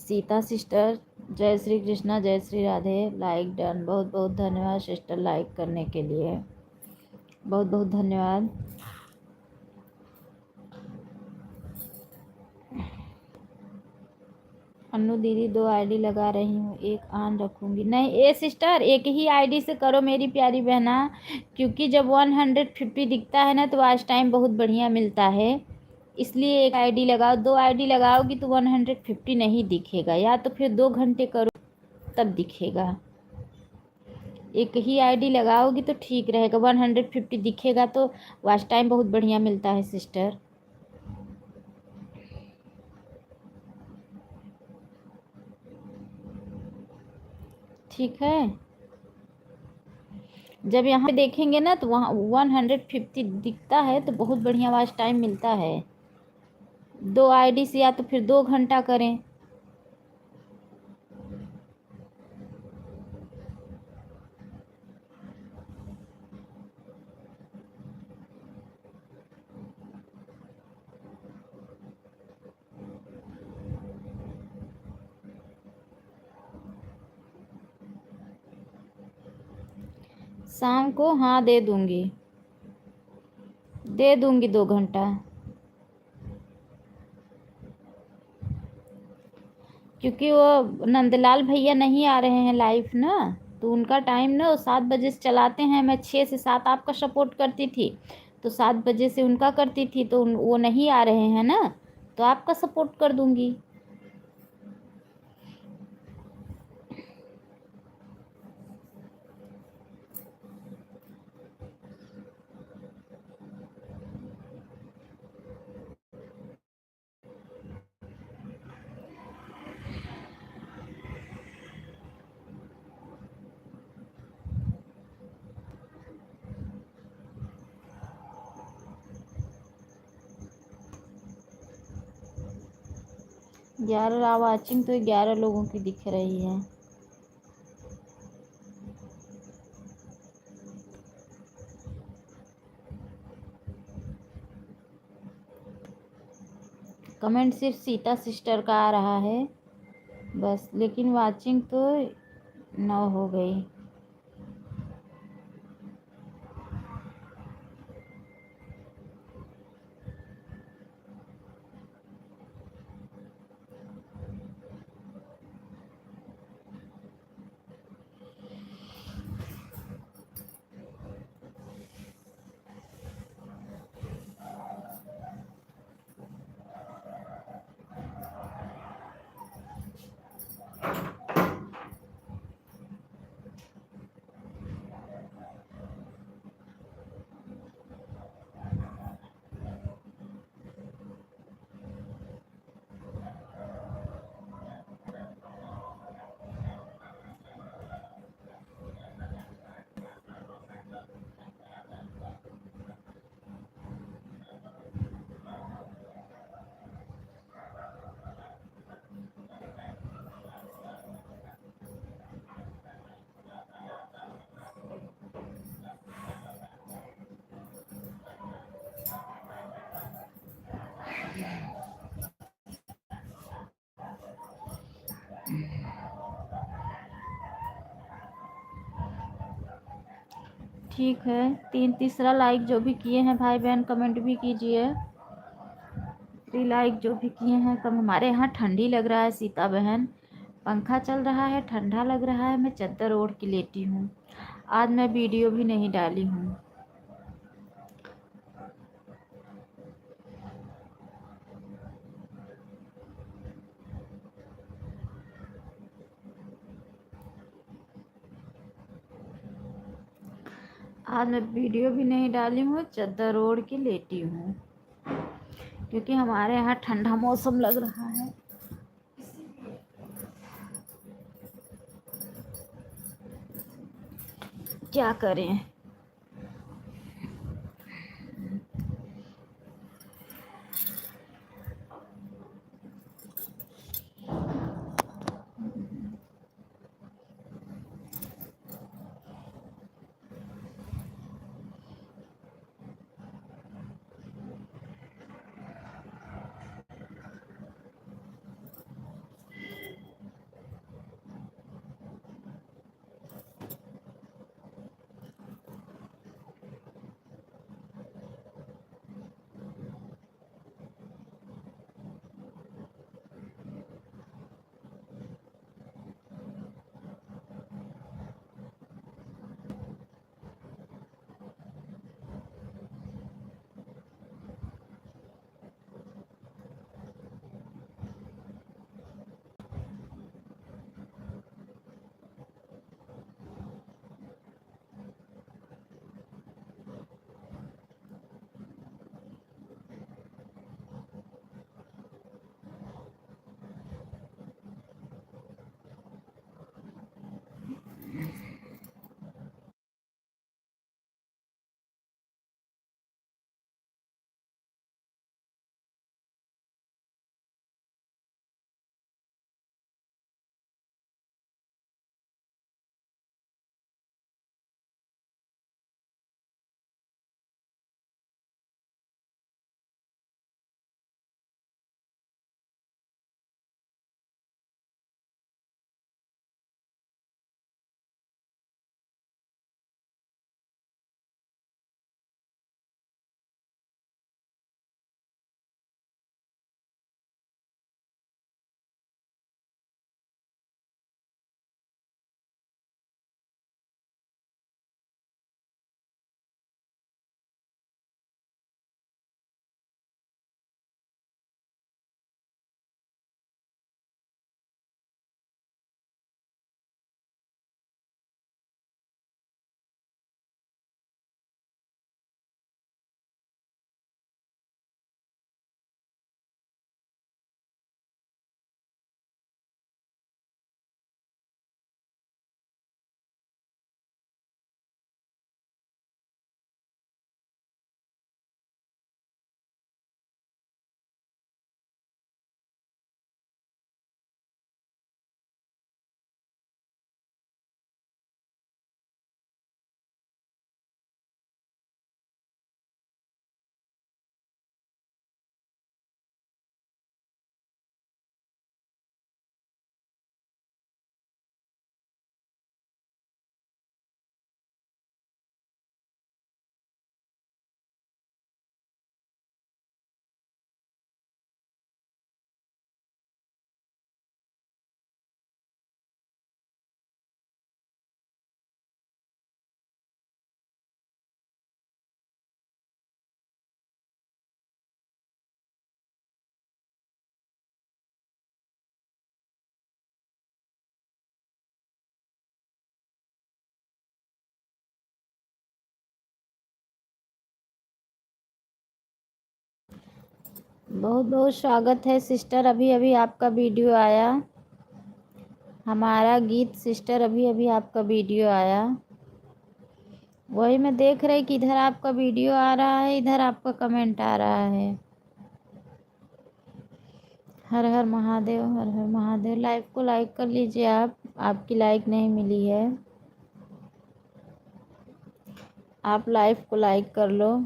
Sita sister, जय श्री कृष्णा, जय Shri Radhe. Like done, बहुत बहुत धन्यवाद सिस्टर लाइक करने के लिए, बहुत बहुत धन्यवाद। अन्नू दीदी 2 आईडी लगा रही हूँ, एक ऑन रखूँगी। नहीं ए सिस्टर, एक ही आईडी से करो मेरी प्यारी बहना, क्योंकि जब 150 दिखता है ना तो आज टाइम बहुत बढ़िया मिलता है, इसलिए एक आईडी लगाओ। 2 आईडी लगाओगी तो 150 नहीं दिखेगा, या तो फिर 2 घंटे करो तब दिखेगा। एक ही आईडी लगाओगी तो ठीक रहेगा, 150 दिखेगा तो वॉच टाइम बहुत बढ़िया मिलता है सिस्टर। ठीक है, जब यहाँ पे देखेंगे ना तो वहाँ 150 दिखता है तो बहुत बढ़िया वॉच टाइम मिलता है। 2 आईडी से या तो फिर 2 घंटा करें। शाम को हाँ दे दूँगी, दे दूँगी 2 घंटा, क्योंकि वो नंदलाल भैया नहीं आ रहे हैं लाइव ना, तो उनका टाइम ना वो 7 बजे से चलाते हैं। मैं 6 से 7 आपका सपोर्ट करती थी, तो 7 बजे से उनका करती थी, तो वो नहीं आ रहे हैं ना, तो आपका सपोर्ट कर दूँगी। ग्यारह वाचिंग तो 11 लोगों की दिख रही है। कमेंट सिर्फ सीता सिस्टर का आ रहा है बस, लेकिन वाचिंग तो 9 हो गई। ठीक है, तीसरा लाइक जो भी किए हैं भाई बहन कमेंट भी कीजिए। 3 लाइक जो भी किए हैं कम। हमारे यहाँ ठंडी लग रहा है सीता बहन, पंखा चल रहा है, ठंडा लग रहा है, मैं चादर ओढ़ के लेटी हूँ। आज मैं वीडियो भी नहीं डाली हूँ। आज मैं वीडियो भी नहीं डाली हूँ, चादर ओढ़ के लेटी हूँ, क्योंकि हमारे यहाँ ठंडा मौसम लग रहा है। क्या करें। बहुत बहुत स्वागत है सिस्टर। अभी अभी आपका वीडियो आया, हमारा गीत सिस्टर। अभी अभी आपका वीडियो आया, वही मैं देख रही कि इधर आपका वीडियो आ रहा है, इधर आपका कमेंट आ रहा है। हर हर महादेव, हर हर महादेव। लाइव को लाइक कर लीजिए आप, आपकी लाइक नहीं मिली है, आप लाइव को लाइक कर लो।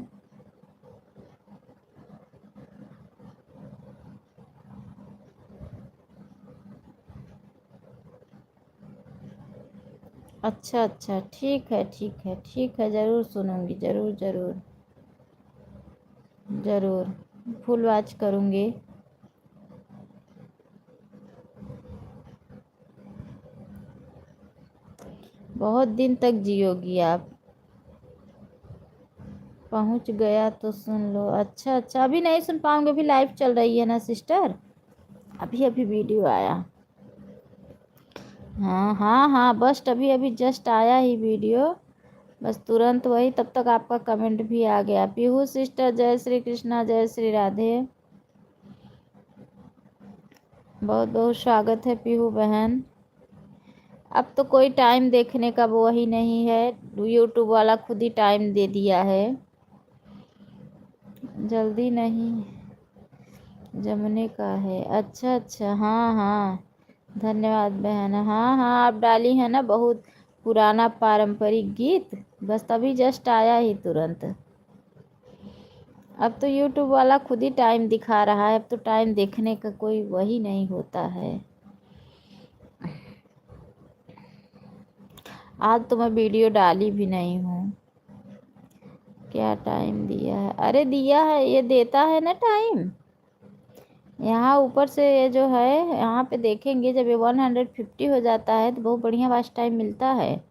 अच्छा अच्छा, ठीक है ठीक है ठीक है, ज़रूर सुनूंगी, ज़रूर ज़रूर ज़रूर, फुल वॉच करूँगी। बहुत दिन तक जियोगी आप। पहुंच गया तो सुन लो। अच्छा अच्छा, अभी नहीं सुन पाऊंगे, अभी लाइव चल रही है ना सिस्टर, अभी अभी वीडियो आया। हाँ हाँ हाँ, बस अभी अभी जस्ट आया ही वीडियो, बस तुरंत वही, तब तक आपका कमेंट भी आ गया। पीहू सिस्टर, जय श्री कृष्णा, जय श्री राधे। बहुत बहुत स्वागत है पीहू बहन। अब तो कोई टाइम देखने का वो ही नहीं है, यूट्यूब वाला खुद ही टाइम दे दिया है। जल्दी नहीं जमने का है। अच्छा अच्छा, हाँ हाँ, धन्यवाद बहन। हाँ हाँ, आप डाली है ना बहुत पुराना पारंपरिक गीत, बस तभी जस्ट आया ही तुरंत। अब तो यूट्यूब वाला खुद ही टाइम दिखा रहा है, अब तो टाइम देखने का कोई वही नहीं होता है। आज तो मैं वीडियो डाली भी नहीं हूँ। क्या टाइम दिया है? अरे दिया है, ये देता है ना टाइम। यहाँ ऊपर से ये जो है, यहाँ पे देखेंगे, जब ये 150 हो जाता है तो बहुत बढ़िया वॉच टाइम मिलता है।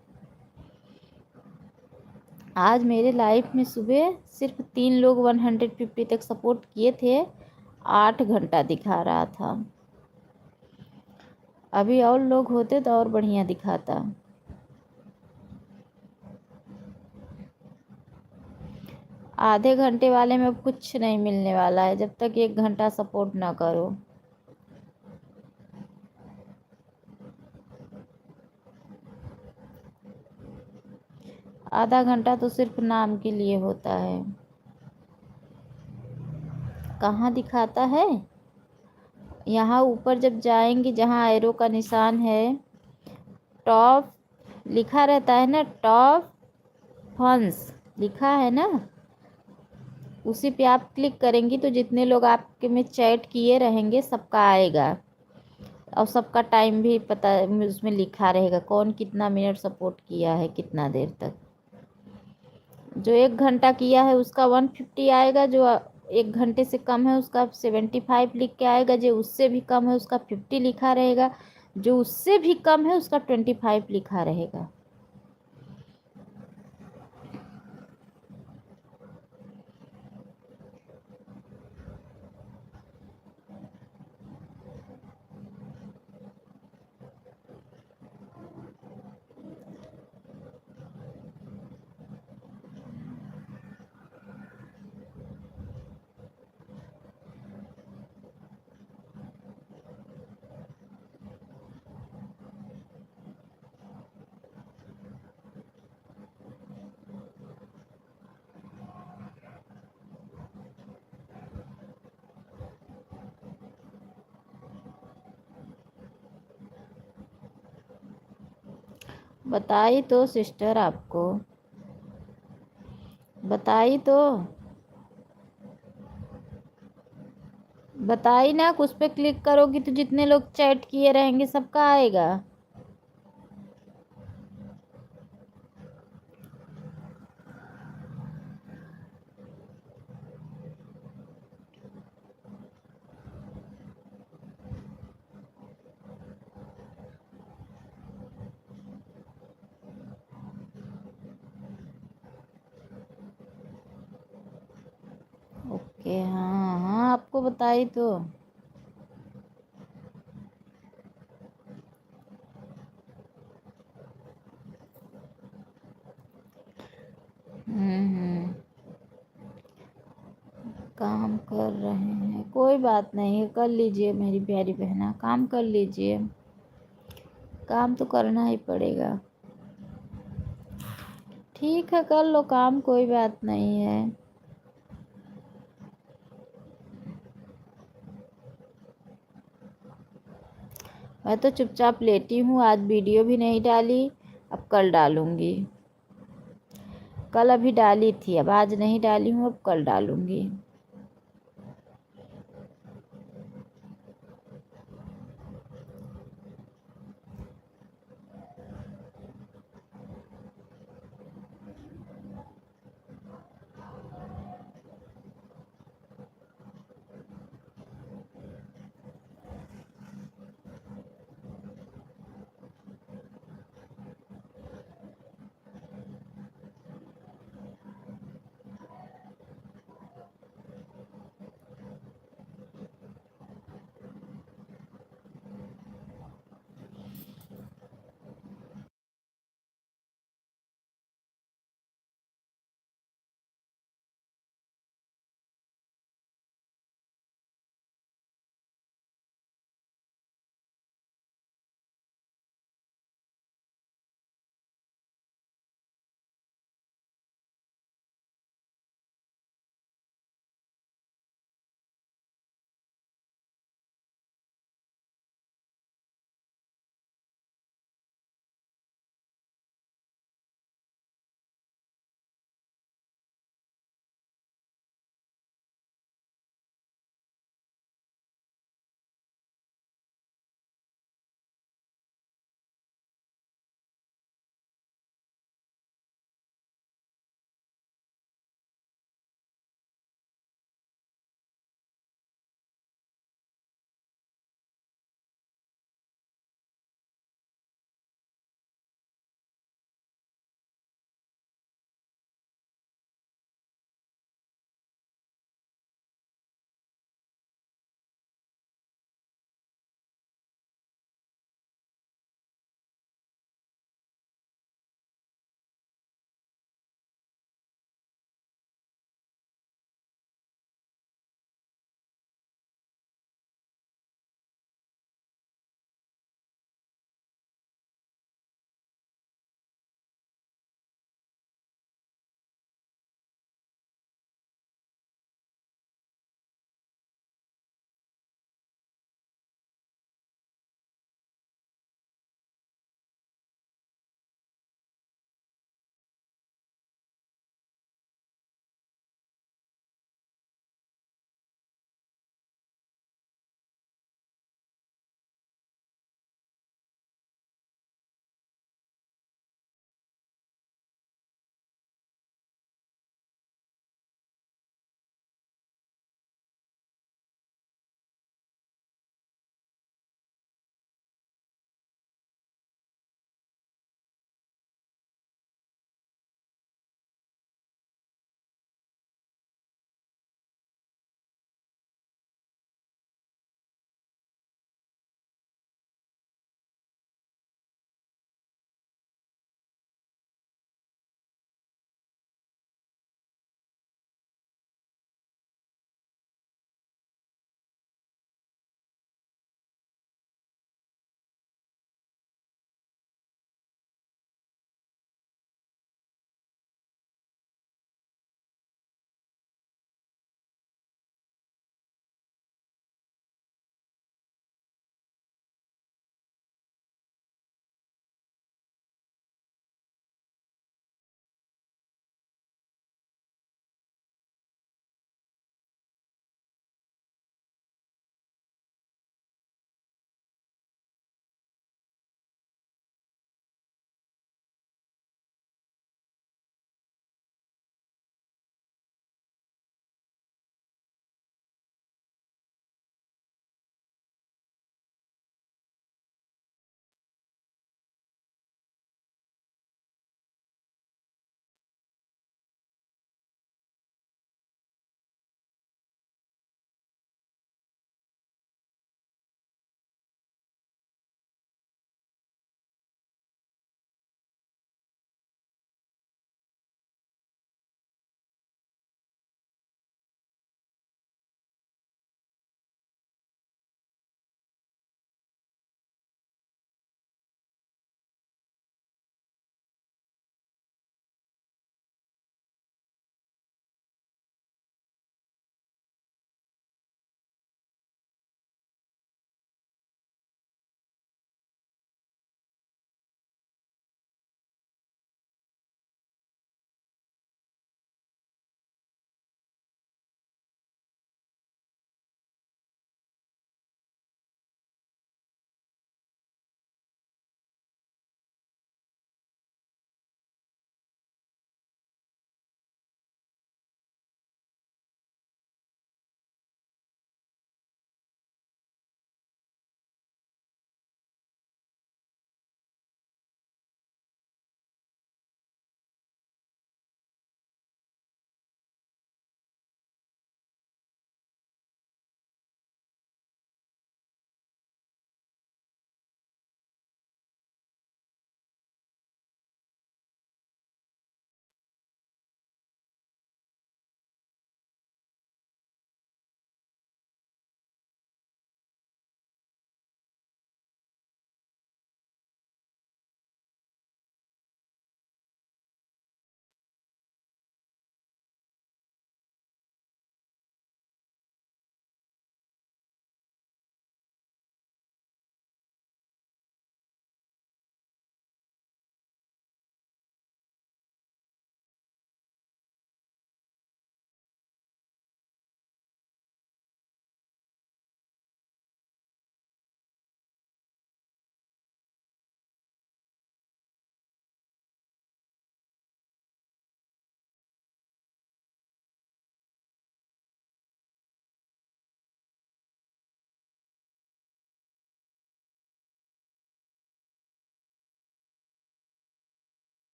आज मेरे लाइफ में सुबह सिर्फ 3 लोग 150 तक सपोर्ट किए थे, 8 घंटा दिखा रहा था। अभी और लोग होते तो और बढ़िया दिखाता। आधे घंटे वाले में कुछ नहीं मिलने वाला है जब तक 1 घंटा सपोर्ट ना करो। आधा घंटा तो सिर्फ नाम के लिए होता है। कहाँ दिखाता है? यहाँ ऊपर जब जाएंगे, जहाँ एरो का निशान है, टॉप लिखा रहता है ना, टॉप फंस लिखा है ना, उसी पे आप क्लिक करेंगी तो जितने लोग आपके में चैट किए रहेंगे सबका आएगा, और सबका टाइम भी पता उसमें लिखा रहेगा, कौन कितना मिनट सपोर्ट किया है, कितना देर तक। जो 1 घंटा किया है उसका 150 आएगा, जो 1 घंटे से कम है उसका 75 लिख के आएगा, जो उससे भी कम है उसका 50 लिखा रहेगा, जो उससे भी कम है उसका 25 लिखा रहेगा। बताई तो सिस्टर आपको, बताई तो, बताई ना, उस पर क्लिक करोगी तो जितने लोग चैट किए रहेंगे सबका आएगा। ओके, हाँ हाँ, आपको बताई तो। काम कर रहे हैं, कोई बात नहीं, कर लीजिए मेरी प्यारी बहना, काम कर लीजिए, काम तो करना ही पड़ेगा। ठीक है, कर लो काम, कोई बात नहीं है। मैं तो चुपचाप लेटी हूँ, आज वीडियो भी नहीं डाली, अब कल डालूँगी। कल अभी डाली थी, अब आज नहीं डाली हूँ, अब कल डालूँगी।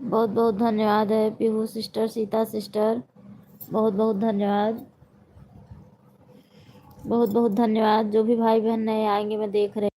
बहुत बहुत धन्यवाद है पीहू सिस्टर, सीता सिस्टर, बहुत बहुत धन्यवाद, बहुत बहुत धन्यवाद। जो भी भाई बहन नए आएंगे मैं देख रही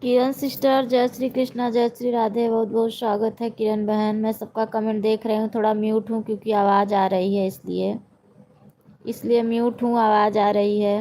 किरण सिस्टर, जय श्री कृष्णा, जय श्री राधे। बहुत बहुत स्वागत है किरण बहन। मैं सबका कमेंट देख रही हूँ, थोड़ा म्यूट हूँ क्योंकि आवाज़ आ रही है, इसलिए म्यूट हूँ, आवाज़ आ रही है।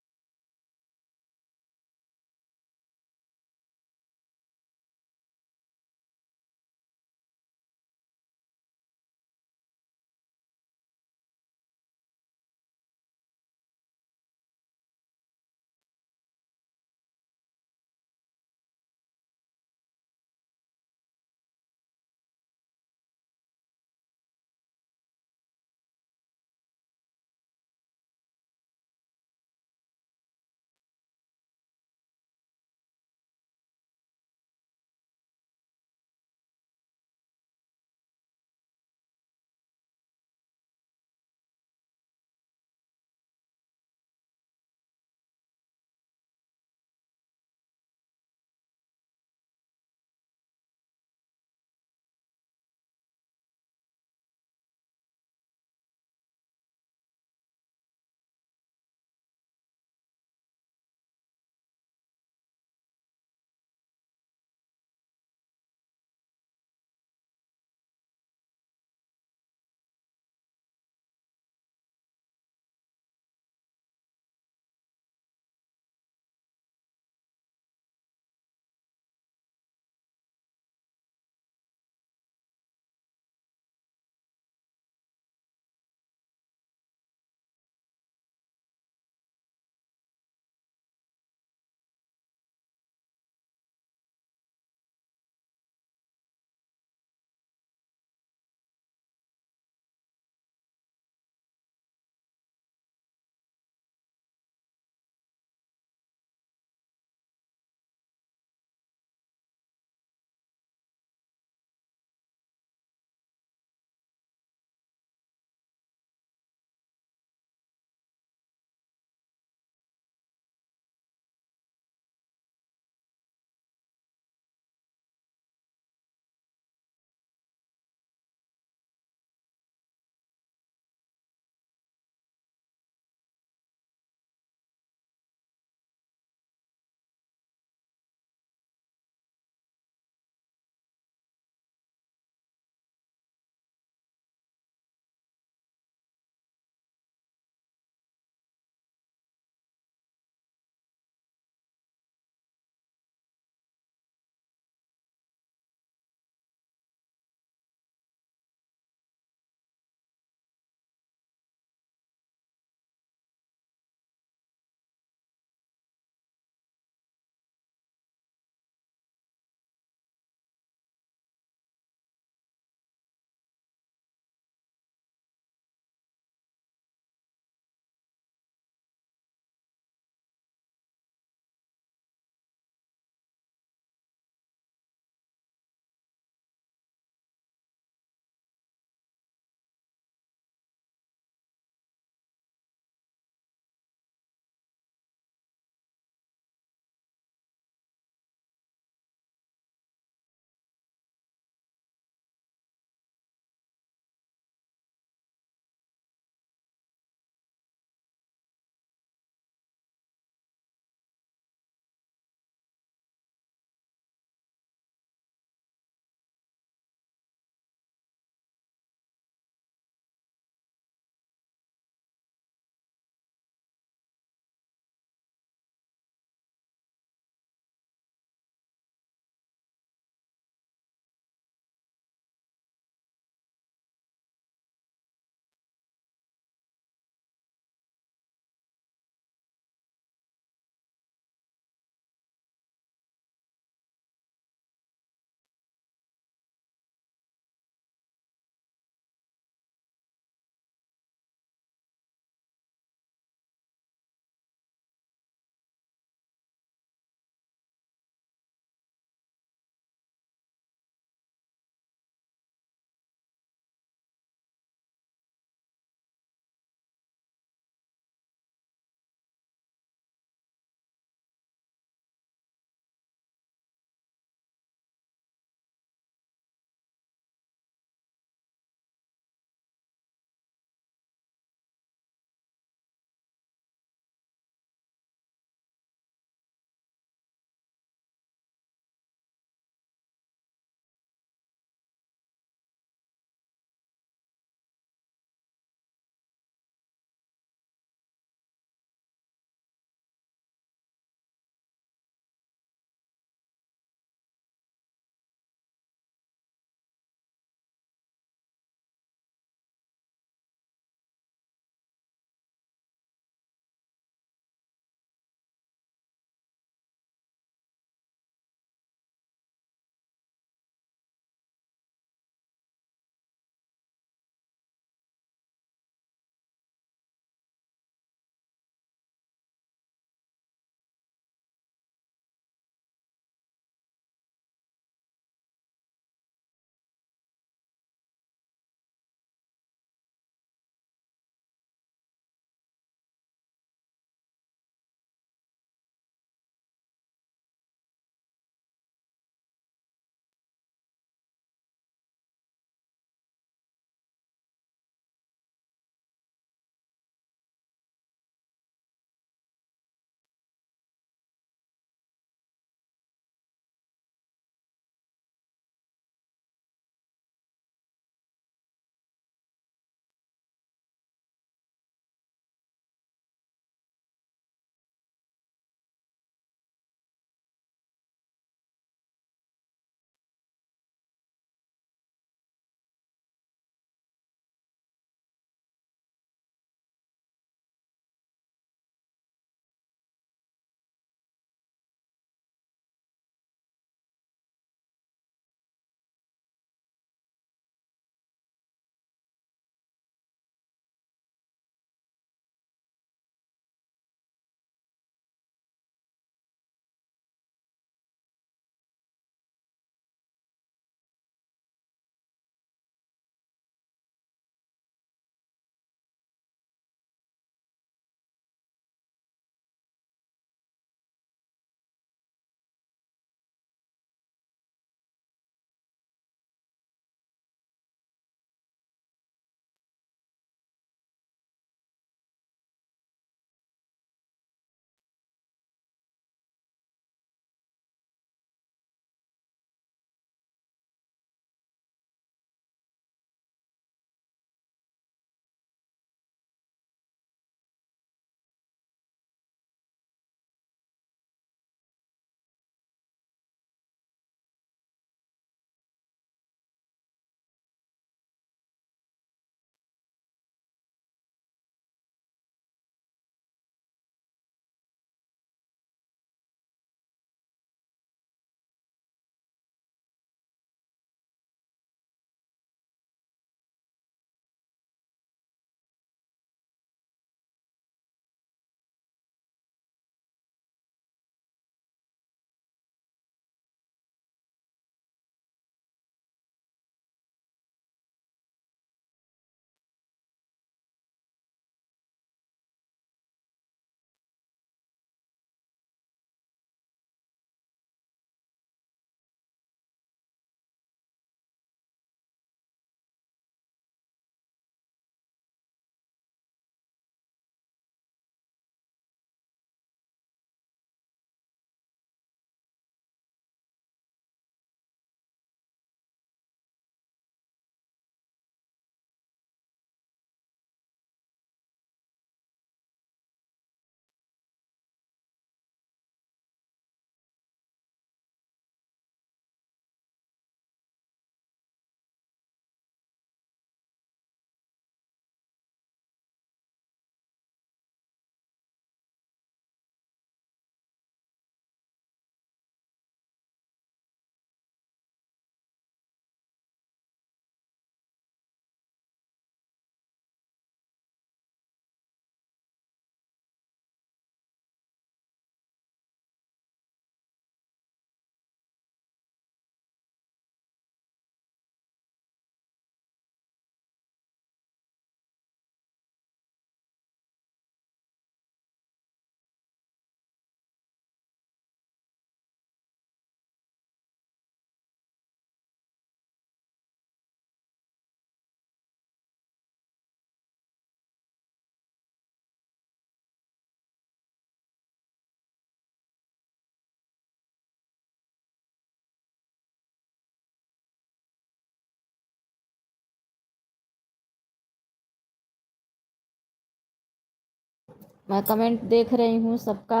मैं कमेंट देख रही हूँ सबका।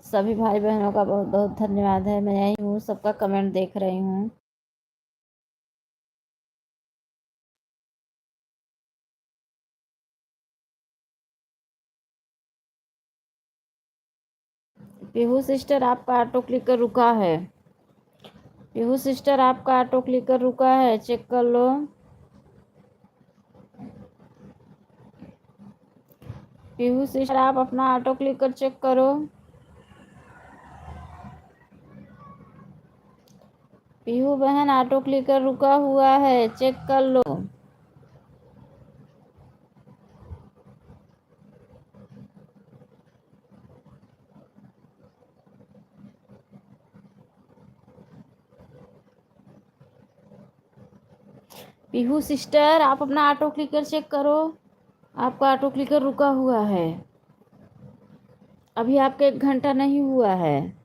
सभी भाई बहनों का बहुत बहुत धन्यवाद है। मैं यही हूँ, सबका कमेंट देख रही हूँ। पीहू सिस्टर, आपका ऑटो क्लिकर रुका है। पीहू सिस्टर, आपका ऑटो क्लिकर रुका है, चेक कर लो। पीहू सिस्टर, आप अपना ऑटो क्लिकर चेक करो। पीहू बहन, ऑटो क्लिकर रुका हुआ है, चेक कर लो। पीहू सिस्टर, आप अपना ऑटो क्लिकर चेक करो। आपका ऑटो क्लिकर रुका हुआ है, अभी आपका 1 घंटा नहीं हुआ है।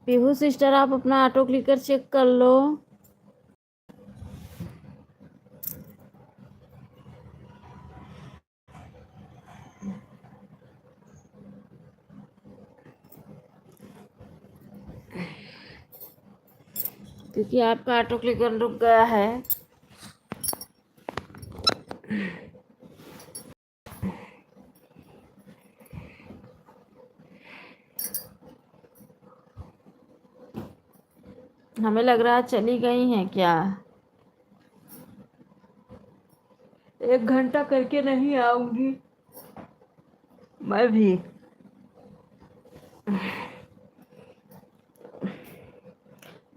पीहू सिस्टर, आप अपना ऑटो क्लिकर चेक कर लो। क्योंकि आपका ऑटो क्लिकर रुक गया है। हमें लग रहा है चली गई हैं क्या। 1 घंटा करके नहीं आऊंगी मैं भी,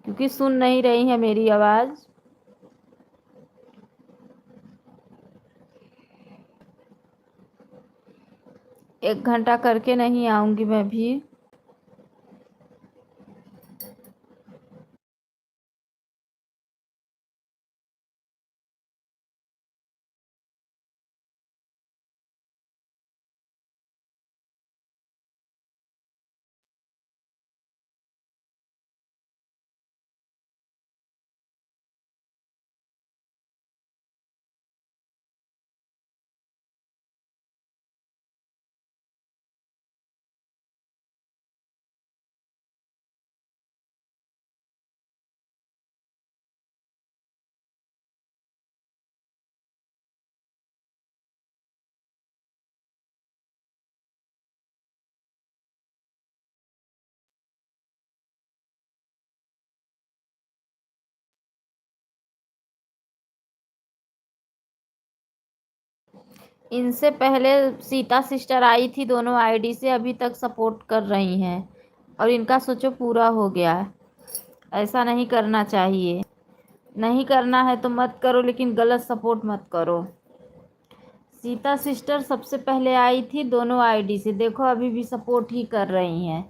क्योंकि सुन नहीं रही है मेरी आवाज। 1 घंटा करके नहीं आऊंगी मैं भी। इनसे पहले सीता सिस्टर आई थी, दोनों आईडी से अभी तक सपोर्ट कर रही हैं, और इनका सोचो पूरा हो गया। ऐसा नहीं करना चाहिए। नहीं करना है तो मत करो, लेकिन गलत सपोर्ट मत करो। सीता सिस्टर सबसे पहले आई थी दोनों आईडी से, देखो अभी भी सपोर्ट ही कर रही हैं।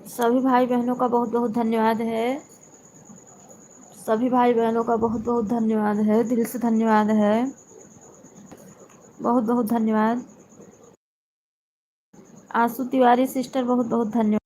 सभी भाई बहनों का बहुत बहुत धन्यवाद है। सभी भाई बहनों का बहुत बहुत धन्यवाद है, दिल से धन्यवाद है, बहुत बहुत धन्यवाद। आंसू तिवारी सिस्टर, बहुत बहुत धन्यवाद।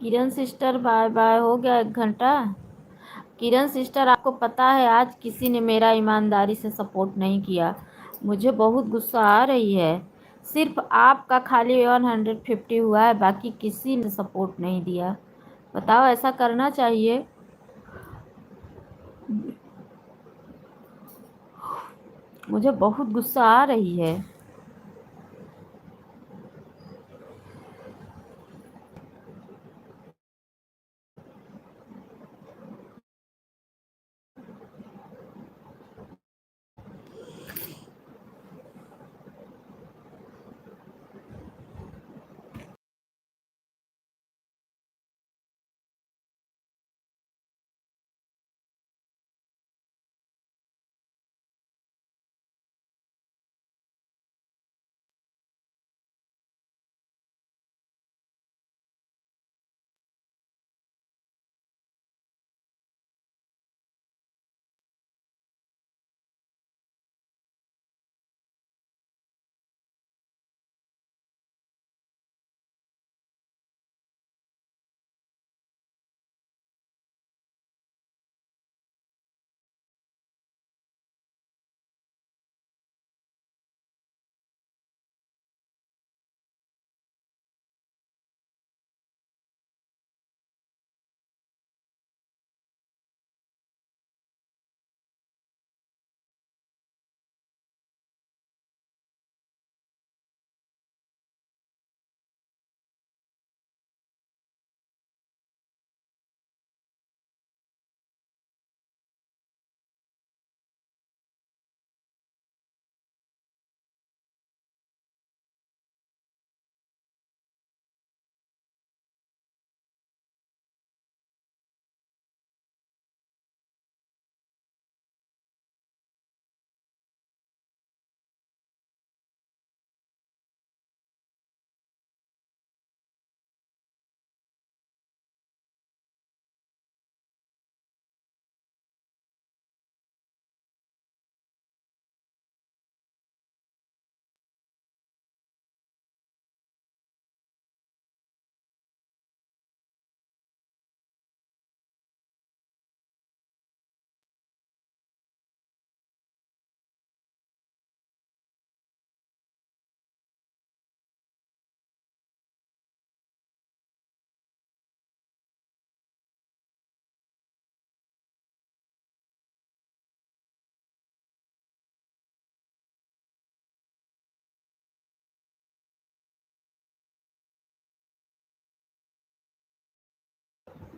किरण सिस्टर बाय बाय, हो गया 1 घंटा। किरण सिस्टर, आपको पता है आज किसी ने मेरा ईमानदारी से सपोर्ट नहीं किया, मुझे बहुत गुस्सा आ रही है। सिर्फ आपका खाली 150 हुआ है, बाकी किसी ने सपोर्ट नहीं दिया। बताओ, ऐसा करना चाहिए? मुझे बहुत गुस्सा आ रही है।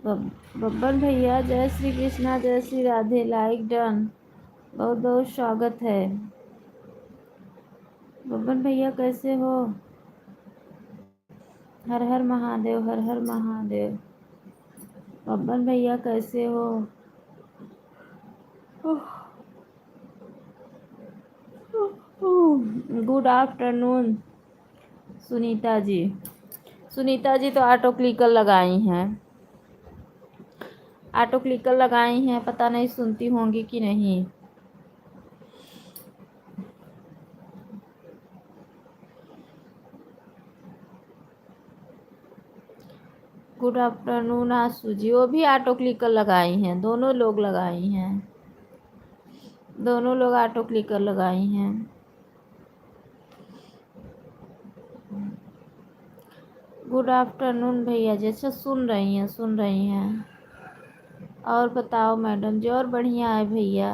बब्बन भैया, जय श्री कृष्णा, जय श्री राधे, लाइक डन, बहुत बहुत स्वागत है। बब्बन भैया कैसे हो? हर हर महादेव, हर हर महादेव। बब्बन भैया कैसे हो? Good afternoon Sunita ji. सुनीता जी तो ऑटो क्लिकर लगाई हैं, ऑटो क्लिकर लगाई हैं, पता नहीं सुनती होंगी कि नहीं। गुड आफ्टरनून आशु जी, वो भी ऑटो क्लिकर लगाई हैं, दोनों लोग लगाई हैं, दोनों लोग ऑटो क्लिकर लगाई हैं। गुड आफ्टरनून भैया जी। अच्छा, सुन रही हैं, सुन रही हैं। और बताओ मैडम जी, और बढ़िया है भैया।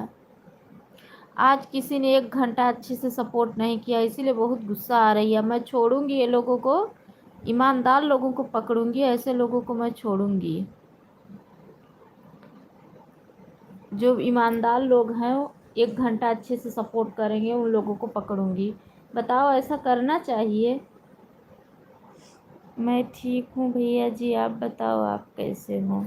आज किसी ने 1 घंटा अच्छे से सपोर्ट नहीं किया, इसीलिए बहुत गुस्सा आ रही है। मैं छोड़ूंगी ये लोगों को, ईमानदार लोगों को पकड़ूंगी, ऐसे लोगों को मैं छोड़ूंगी। जो ईमानदार लोग हैं वो 1 घंटा अच्छे से सपोर्ट करेंगे, उन लोगों को पकड़ूंगी। बताओ, ऐसा करना चाहिए? मैं ठीक हूँ भैया जी, आप बताओ आप कैसे हो?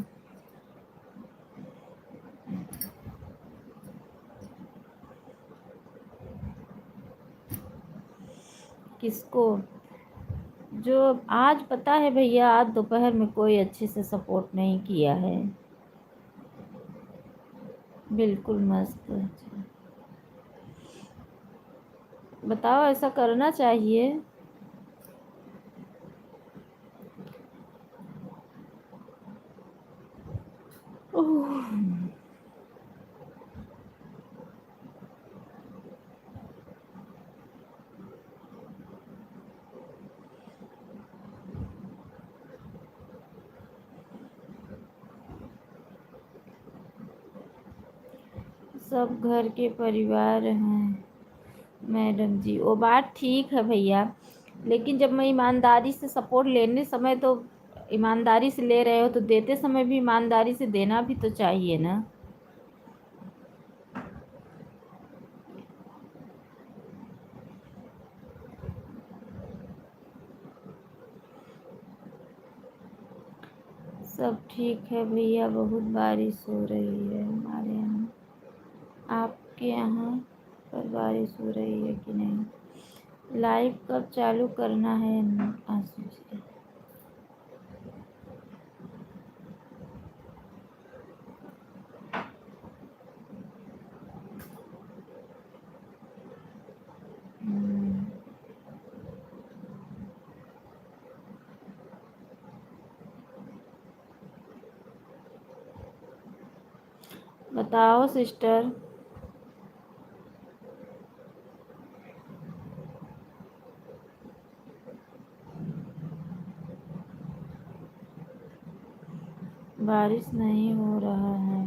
किसको? जो आज पता है भैया, आज दोपहर में कोई अच्छे से सपोर्ट नहीं किया है। बिल्कुल मस्त। बताओ, ऐसा करना चाहिए? सब घर के परिवार हैं मैडम जी। वो बात ठीक है भैया, लेकिन जब मैं ईमानदारी से सपोर्ट लेने समय तो ईमानदारी से ले रहे हो, तो देते समय भी ईमानदारी से देना भी तो चाहिए ना। सब ठीक है भैया, बहुत बारिश हो रही है हमारे यहाँ। आपके यहाँ पर बारिश हो रही है कि नहीं? लाइव कब चालू करना है आंसू जी? बताओ सिस्टर। बारिश नहीं हो रहा है।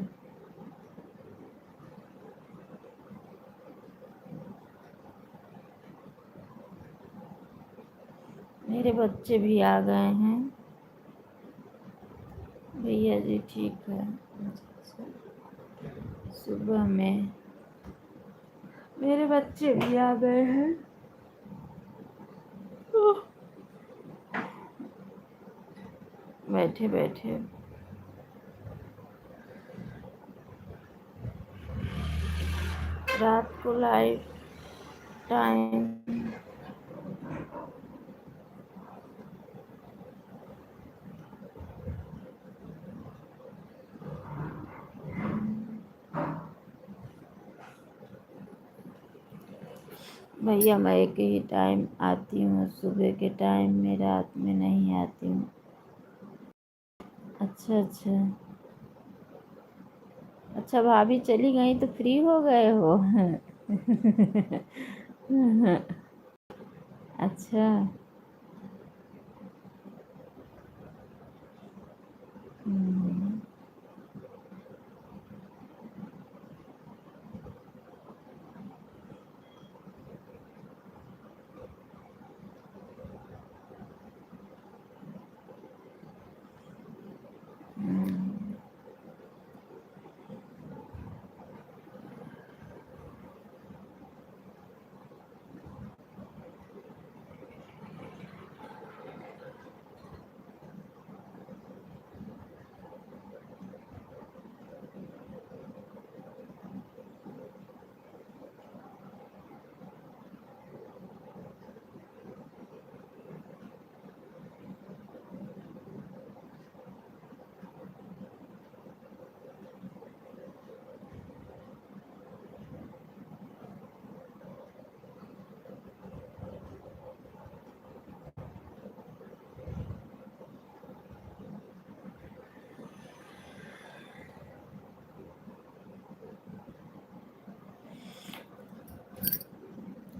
मेरे बच्चे भी आ गए हैं। भैया जी ठीक है। सुबह में मेरे बच्चे भी आ गए हैं। बैठे बैठे रात को लाइट टाइम भैया मैं एक ही टाइम आती हूँ, सुबह के टाइम में, रात में नहीं आती हूँ। अच्छा अच्छा। अच्छा भाभी चली गई तो फ्री हो गए हो? अच्छा। हम्म।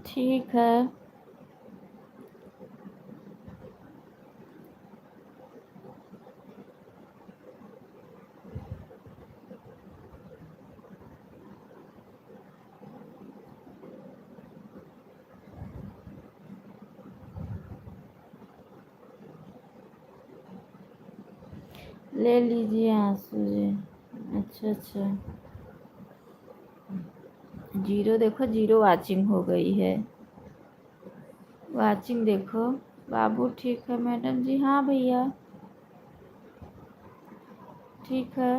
ठीक है। ले लीजिए आंसू जी। अच्छा अच्छा। जीरो देखो, जीरो वाचिंग हो गई है। वाचिंग देखो। बाबू ठीक है मैडम जी? हाँ भैया ठीक है।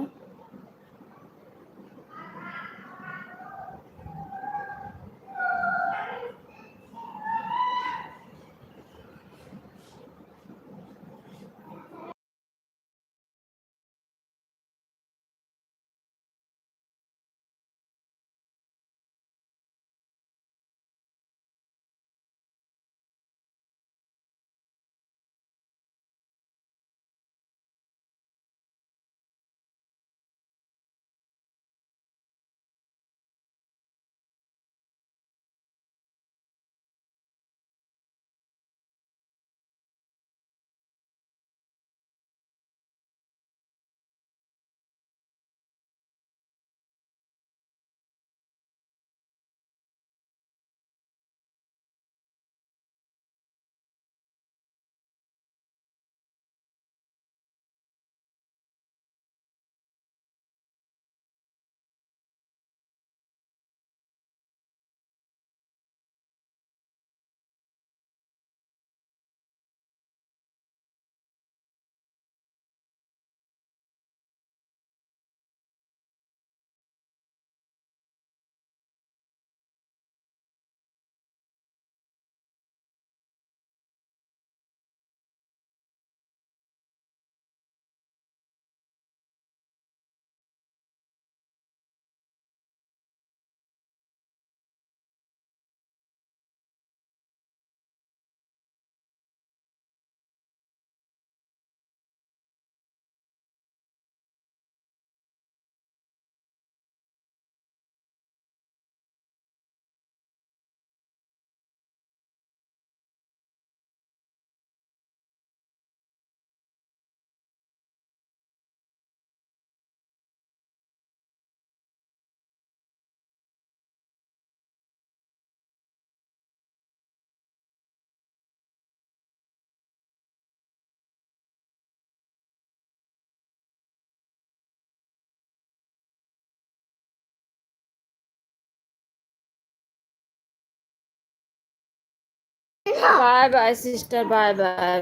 Bye bye sister, bye bye,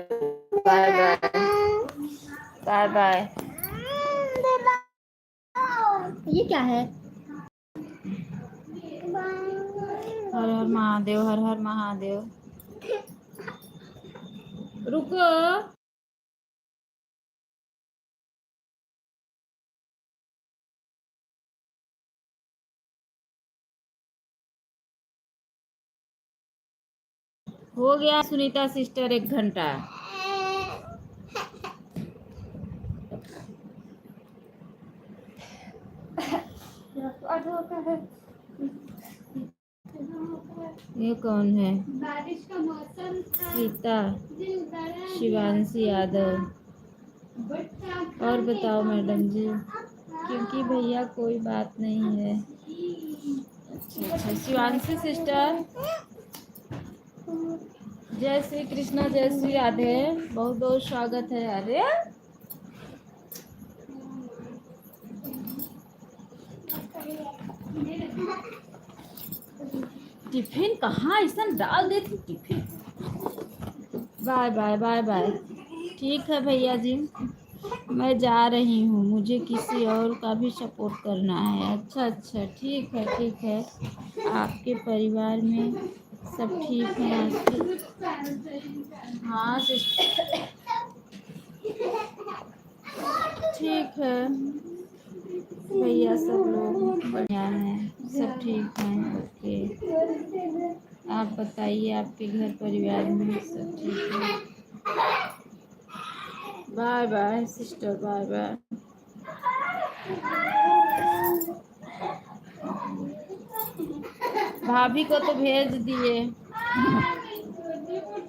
bye bye, bye bye. ये क्या है? हर हर महादेव, हर हर महादेव। रुको, हो गया सुनीता सिस्टर 1 घंटा। ये कौन है? बारिश का मौसम था। सीता, शिवांशी यादव। और बताओ मैडम जी, क्योंकि भैया कोई बात नहीं है। अच्छा अच्छा, शिवांशी सिस्टर, जय श्री कृष्णा, जय श्री राधे, बहुत बहुत स्वागत है। अरे टिफिन कहाँ ऐसा डाल देती tiffin. Bye bye, bye bye. ठीक है भैया जी, मैं जा रही हूँ, मुझे किसी और का भी सपोर्ट करना है। अच्छा अच्छा, ठीक है ठीक है। आपके परिवार में सब ठीक है? हाँ सिस्टर, ठीक है भैया, सब लोग बढ़िया हैं, सब ठीक हैं। ओके, आप बताइए आपके घर परिवार में सब ठीक है? Bye bye sister, bye bye. भाभी को तो भेज दिए,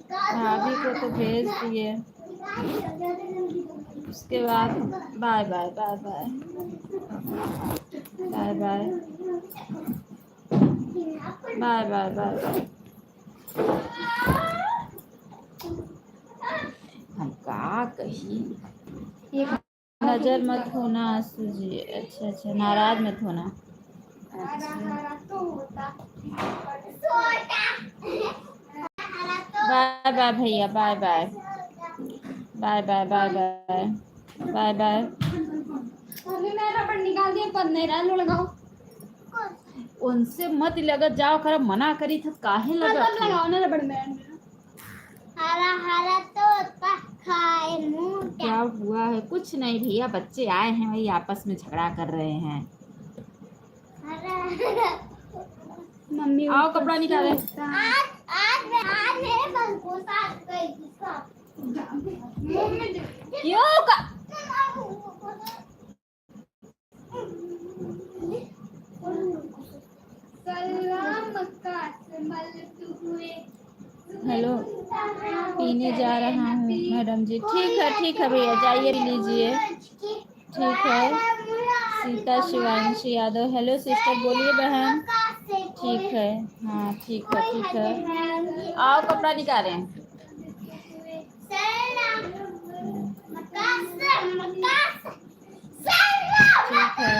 भाभी को तो भेज दिए। उसके बाद bye bye, bye bye, bye bye, bye bye, bye bye. हम का कही, नजर मत होना आंसू जी। अच्छा अच्छा, नाराज मत होना। बाय बाय भैया, bye bye, bye bye, bye bye, bye bye. निकाल दिए, पद नहीं रहा लगाओ। उनसे मत लगत जाओ, कर मना करी था काहे लगत लगाओ ना रबड़ बैंड। हरा हरा तो खाए मुंह। क्या हुआ है? कुछ नहीं भैया, बच्चे आए हैं, वही आपस में झगड़ा कर रहे हैं। मम्मी आओ कपड़ा निकाले। आज आज मेरे पास पोसा गई किसका? क्यों का? हेलो, पीने जा रहा हूँ मैडम जी। ठीक है भैया, जाइए लीजिए। ठीक है। सीता, शिवांशी यादव। हेलो सिस्टर, बोलिए बहन। ठीक है, हाँ ठीक है ठीक है। आओ कपड़ा निकालें। ठीक है।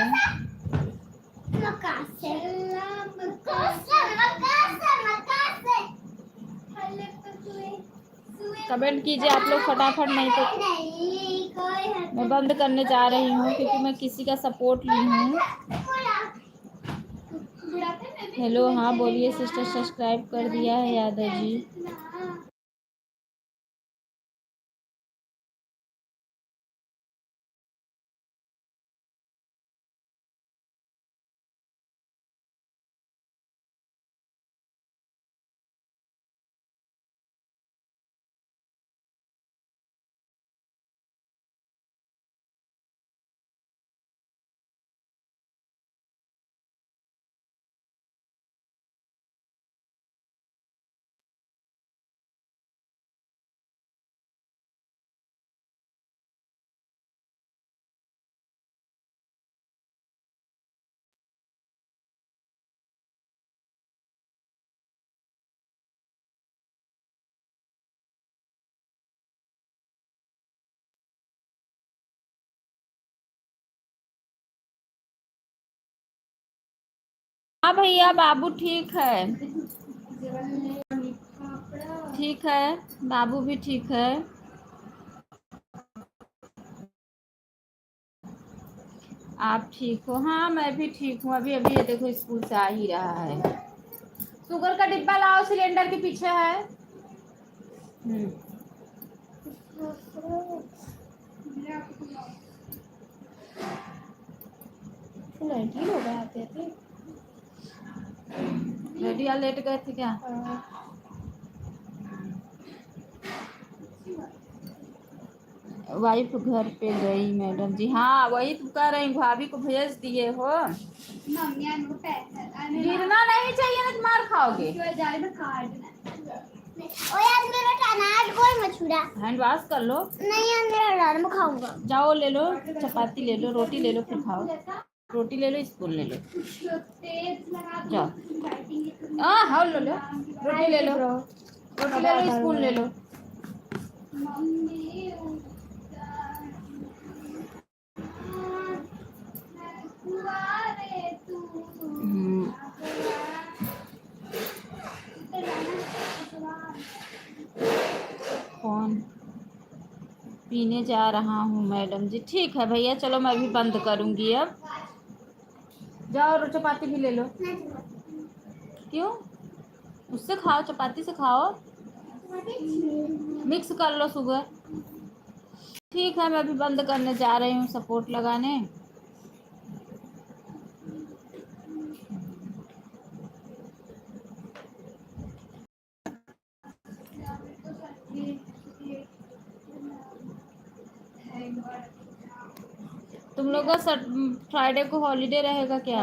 कमेंट कीजिए आप लोग फटाफट, नहीं तो मैं बंद करने जा रही हूँ, क्योंकि मैं किसी का सपोर्ट ली हूँ। हेलो, हाँ बोलिए सिस्टर, सब्सक्राइब कर दिया है यादव जी। हाँ भैया, बाबू ठीक है। ठीक है, बाबू भी ठीक है। आप ठीक हो? हाँ मैं भी ठीक हूँ। अभी अभी ये देखो स्कूल से आ ही रहा है। शुगर का डिब्बा लाओ, सिलेंडर के पीछे है। रेडी हो गए आते थे। रेडी या लेट गए थे क्या? वाइफ घर पे गई मैडम जी। हाँ वही तो कह रही, भाभी को भेज दिए हो। गिरना नहीं चाहिए, ना मार खाओगे। हैंड वॉश कर लो। नहीं खाऊंगा। जाओ ले लो, चपाती ले लो, रोटी ले लो, फिर खाओ। रोटी ले लो, स्पून ले लो, जाओ। हाँ लो लो, रोटी ले लो, रोटी ले लो, स्पून ले लो। कौन? पीने जा रहा हूँ मैडम जी। ठीक है भैया, चलो मैं भी बंद करूँगी अब। जाओ चपाती भी ले लो। क्यों? उससे खाओ, चपाती से खाओ, मिक्स कर लो शुगर। ठीक है, मैं अभी बंद करने जा रही हूँ सपोर्ट लगाने। तुम लोग का फ्राइडे को हॉलीडे रहेगा क्या?